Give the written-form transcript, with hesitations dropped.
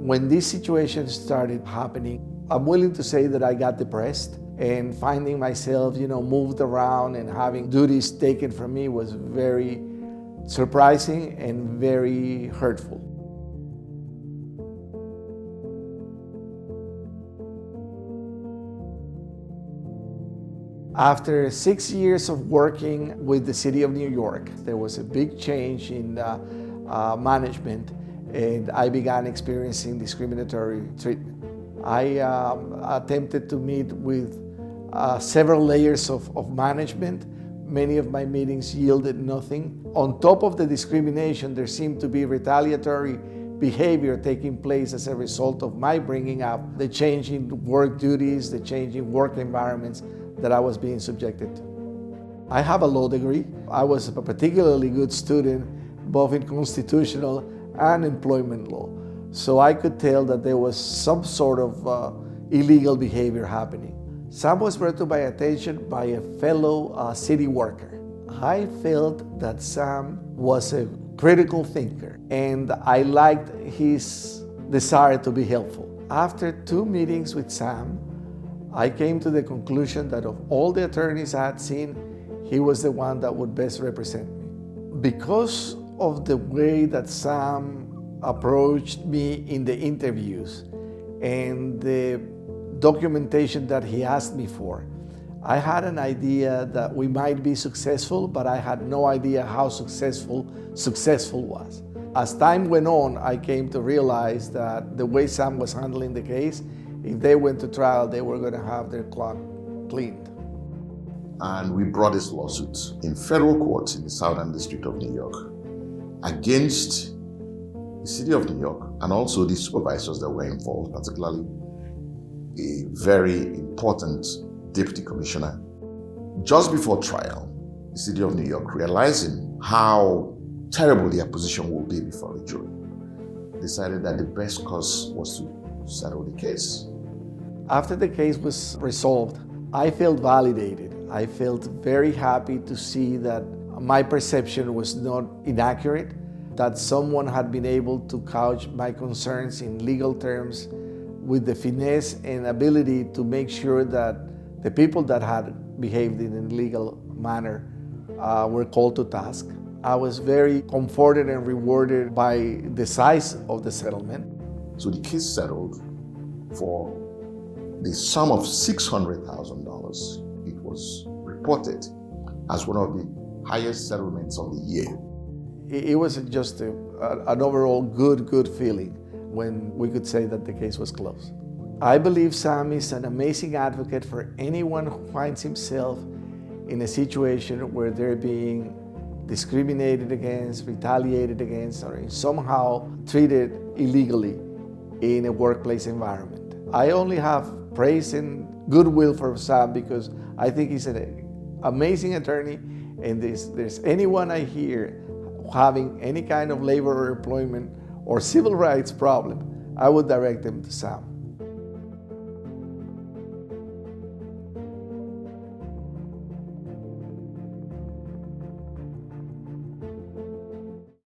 When this situation started happening, I'm willing to say that I got depressed, and finding myself, moved around and having duties taken from me was very surprising and very hurtful. After 6 years of working with the city of New York, there was a big change in management, and I began experiencing discriminatory treatment. I attempted to meet with several layers of management. Many of my meetings yielded nothing. On top of the discrimination, there seemed to be retaliatory behavior taking place as a result of my bringing up the changing work duties, the changing work environments that I was being subjected to. I have a law degree. I was a particularly good student, both in constitutional and employment law. So I could tell that there was some sort of illegal behavior happening. Sam was brought to my attention by a fellow city worker. I felt that Sam was a critical thinker, and I liked his desire to be helpful. After 2 meetings with Sam, I came to the conclusion that of all the attorneys I had seen, he was the one that would best represent me. Because of the way that Sam approached me in the interviews and the documentation that he asked me for, I had an idea that we might be successful, but I had no idea how successful was. As time went on, I came to realize that the way Sam was handling the case, if they went to trial, they were going to have their clock cleaned. And we brought this lawsuit in federal court in the Southern District of New York against the City of New York and also the supervisors that were involved, particularly a very important deputy commissioner. Just before trial, the City of New York, realizing how terrible their position would be before the jury, decided that the best course was to settle the case. After the case was resolved, I felt validated. I felt very happy to see that my perception was not inaccurate, that someone had been able to couch my concerns in legal terms with the finesse and ability to make sure that the people that had behaved in an illegal manner were called to task. I was very comforted and rewarded by the size of the settlement. So the case settled for the sum of $600,000. It was reported as one of the highest settlements of the year. It was just an overall good feeling when we could say that the case was closed. I believe Sam is an amazing advocate for anyone who finds himself in a situation where they're being discriminated against, retaliated against, or somehow treated illegally in a workplace environment. I only have praise and goodwill for Sam because I think he's an amazing attorney, and there's anyone I hear having any kind of labor or employment or civil rights problem, I would direct them to Sam.